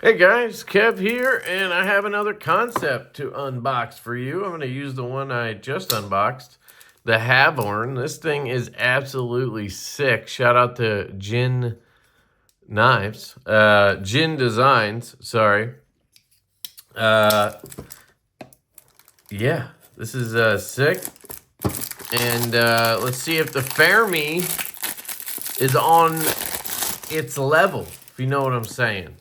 Hey guys, Kev here, and I have another Kansept to unbox for you. I'm going to use the one I just unboxed, the Havorn. This thing is absolutely sick. Shout out to Geeone Knives, Geeone Designs, sorry. Yeah, this is sick. And let's see if the Fermi is on its level, if you know what I'm saying.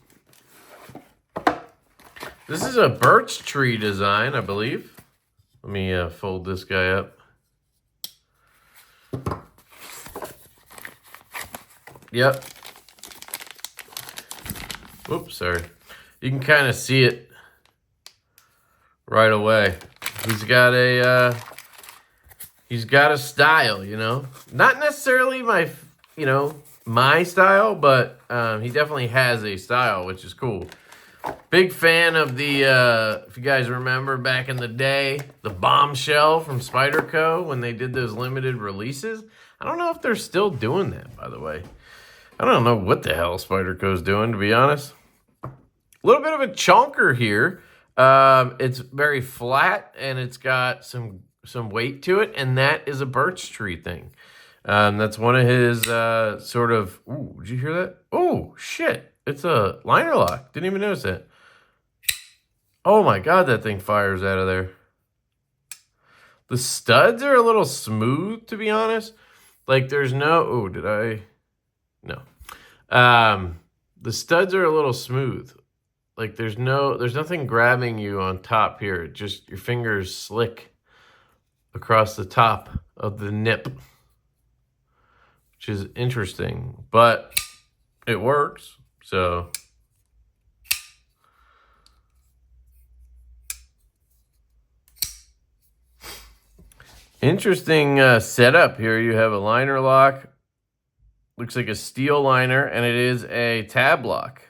This is a birch tree design, I believe. Let me fold this guy up. Yep. Oops, sorry. You can kind of see it right away. He's got a style, you know. Not necessarily my style, but he definitely has a style, which is cool. Big fan of the, if you guys remember back in the day, the bombshell from Spyderco when they did those limited releases. I don't know if they're still doing that, by the way. I don't know what the hell Spyderco's doing, to be honest. A little bit of a chonker here. It's very flat, and it's got some weight to it, and that is a birch tree thing. That's one of his sort of... Ooh, did you hear that? Oh, shit. It's a liner lock. Didn't even notice it. Oh my god, that thing fires out of there. The studs are a little smooth, to be honest. Like there's no... Oh, did I... No. The studs are a little smooth. Like there's nothing grabbing you on top here. Just your fingers slick across the top of the nip, which is interesting, but it works. So interesting setup here. You have a liner lock. Looks like a steel liner, and it is a tab lock.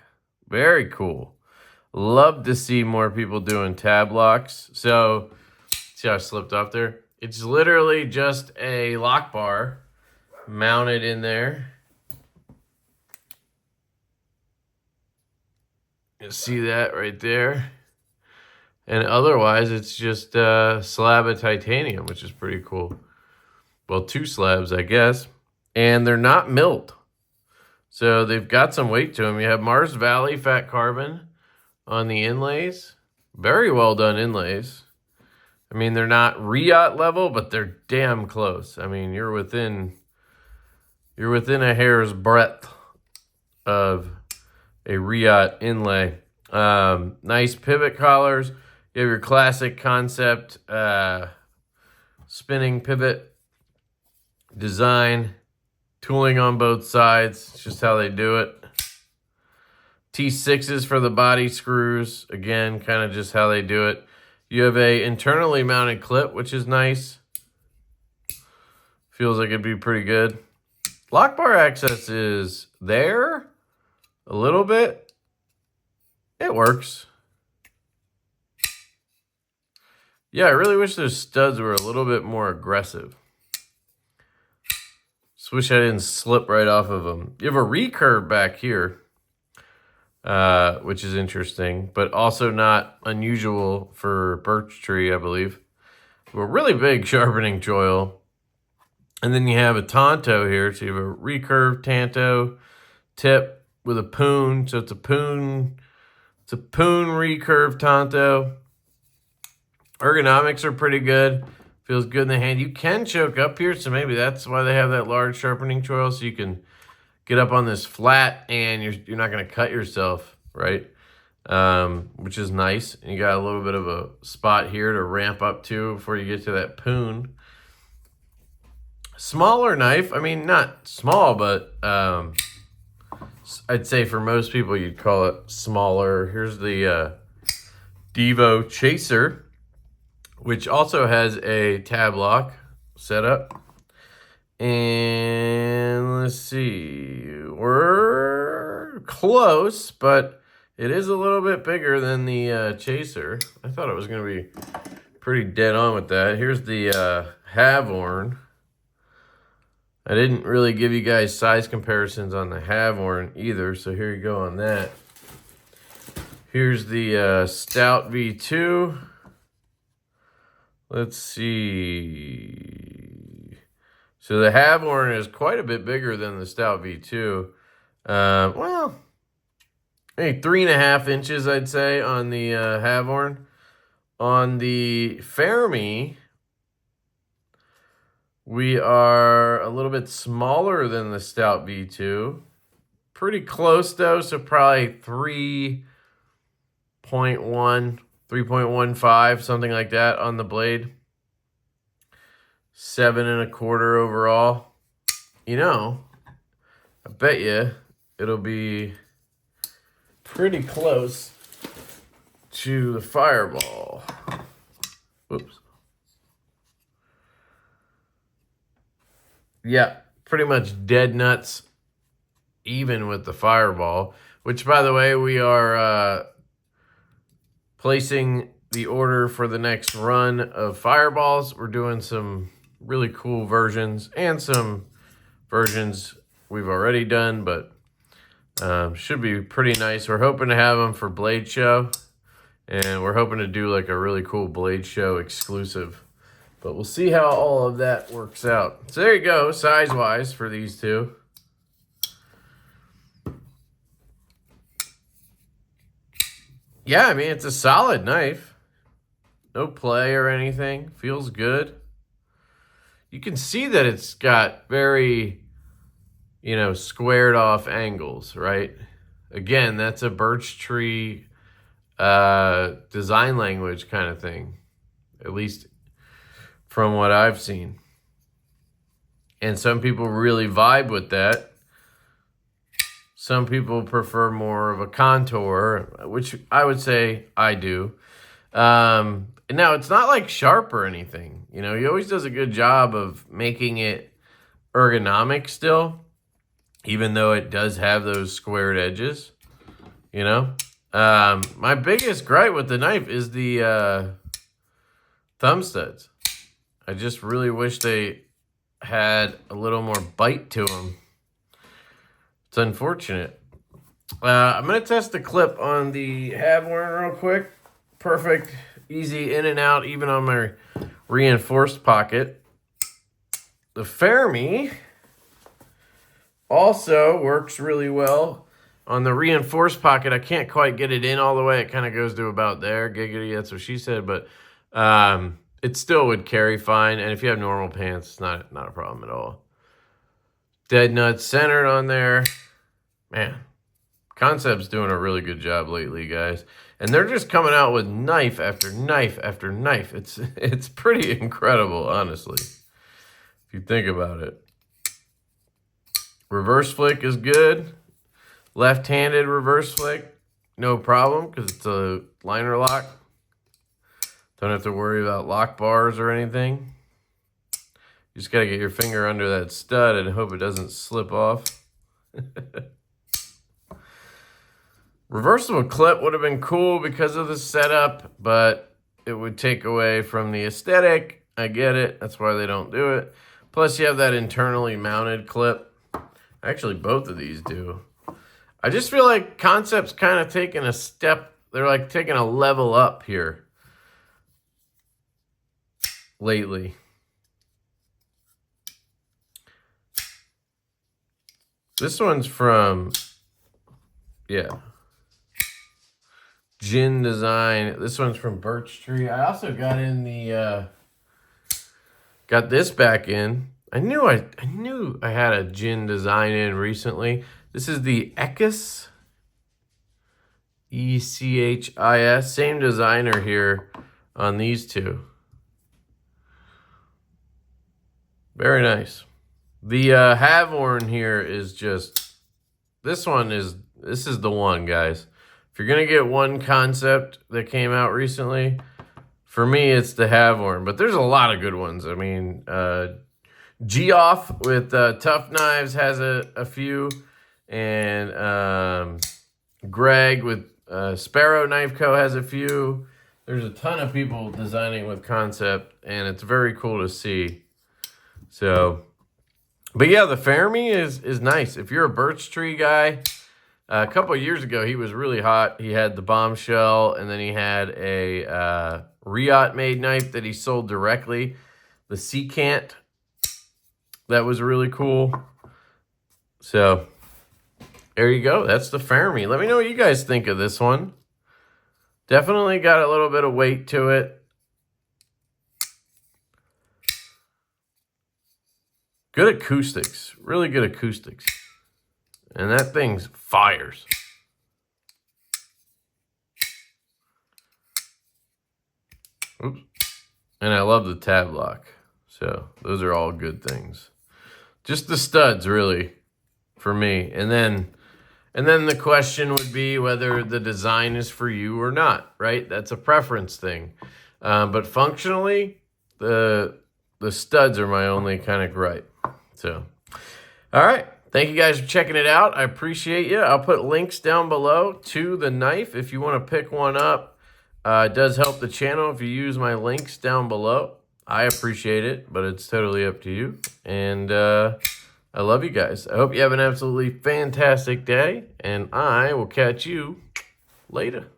Very cool. Love to see more people doing tab locks. So, see how I slipped off there? It's literally just a lock bar mounted in there. You see that right there? And otherwise, it's just a slab of titanium, which is pretty cool. Well, 2 slabs, I guess. And they're not milled. So they've got some weight to them. You have Mars Valley fat carbon on the inlays. Very well done inlays. I mean, they're not Riot level, but they're damn close. I mean, you're within a hair's breadth of a Riot inlay. Nice pivot collars. You have your classic Kansept spinning pivot design. Tooling on both sides. It's just how they do it. T6s for the body screws. Again, kind of just how they do it. You have a internally mounted clip, which is nice. Feels like it'd be pretty good. Lock bar access is there a little bit. It works. Yeah, I really wish those studs were a little bit more aggressive. Just wish I didn't slip right off of them. You have a recurve back here, which is interesting, but also not unusual for birch tree, I believe. A really big sharpening choil. And then you have a tanto here. So you have a recurved tanto tip with a poon. So it's a poon recurved tanto. Ergonomics are pretty good. Feels good in the hand. You can choke up here, so maybe that's why they have that large sharpening choil, so you can get up on this flat and you're not going to cut yourself, right? Which is nice. And you got a little bit of a spot here to ramp up to before you get to that poon. Smaller knife. I mean, not small, but I'd say for most people you'd call it smaller. Here's the Divo Chaser, which also has a tab lock setup. And let's see, we're close, but it is a little bit bigger than the Chaser. I thought it was going to be pretty dead on with that. Here's the Havorn. I didn't really give you guys size comparisons on the Havorn either, so here you go on that. Here's the Stout V2. Let's see. So the Havorn is quite a bit bigger than the Stout V2. Well, maybe 3.5 inches, I'd say, on the Havorn. On the Fermi, we are a little bit smaller than the Stout V2. Pretty close, though, so probably 3.1, 3.15, something like that on the blade. 7 1/4 overall. You know, I bet you it'll be pretty close to the Fireball. Whoops. Yeah, pretty much dead nuts, even with the Fireball, which, by the way, we are placing the order for the next run of Fireballs. We're doing some really cool versions and some versions we've already done, but should be pretty nice. We're hoping to have them for Blade Show, and we're hoping to do like a really cool Blade Show exclusive. But we'll see how all of that works out. So there you go, size-wise for these two. Yeah, I mean, it's a solid knife. No play or anything. Feels good. You can see that it's got very, you know, squared off angles, right? Again, that's a birch tree design language kind of thing, at least from what I've seen. And some people really vibe with that. Some people prefer more of a contour, which I would say I do. Now, it's not like sharp or anything. You know, he always does a good job of making it ergonomic still, even though it does have those squared edges, you know. My biggest gripe with the knife is the thumb studs. I just really wish they had a little more bite to them. It's unfortunate. I'm going to test the clip on the Havorn real quick. Perfect, easy in and out, even on my reinforced pocket. The Fermi also works really well on the reinforced pocket. I can't quite get it in all the way. It kind of goes to about there. Giggity, that's what she said. But it still would carry fine. And if you have normal pants, it's not a problem at all. Dead nuts centered on there. Man, Kansept's doing a really good job lately, guys. And they're just coming out with knife after knife after knife. It's pretty incredible, honestly, if you think about it. Reverse flick is good. Left-handed reverse flick, no problem, because it's a liner lock. Don't have to worry about lock bars or anything. You just got to get your finger under that stud and hope it doesn't slip off. Reversible clip would have been cool because of the setup, but it would take away from the aesthetic. I get it. That's why they don't do it. Plus, you have that internally mounted clip. Actually, both of these do. I just feel like Kansept's kind of taking a step. They're like taking a level up here lately. This one's from, yeah, Gin Design. This one's from Birch Tree. I also got in the, got this back in. I knew I had a Gin Design in recently. This is the Echis, E-C-H-I-S. Same designer here on these two. Very nice. The Havorn here is just, this is the one, guys. If you're going to get one Kansept that came out recently, for me, it's the Havorn. But there's a lot of good ones. I mean, Geeone with Tough Knives has a few. And Greg with Sparrow Knife Co. has a few. There's a ton of people designing with Kansept, and it's very cool to see. So, but yeah, the Fermi is nice. If you're a birch tree guy, A couple of years ago, he was really hot. He had the Bombshell, and then he had a Riot made knife that he sold directly. The Secant. That was really cool. So, there you go. That's the Fermi. Let me know what you guys think of this one. Definitely got a little bit of weight to it. Good acoustics. Really good acoustics. And that thing fires. Oops. And I love the tab lock. So those are all good things. Just the studs, really, for me. And then the question would be whether the design is for you or not, right? That's a preference thing. But functionally, the studs are my only kind of gripe. So, all right. Thank you guys for checking it out. I appreciate you. I'll put links down below to the knife if you want to pick one up. It does help the channel if you use my links down below. I appreciate it, but it's totally up to you. And I love you guys. I hope you have an absolutely fantastic day, and I will catch you later.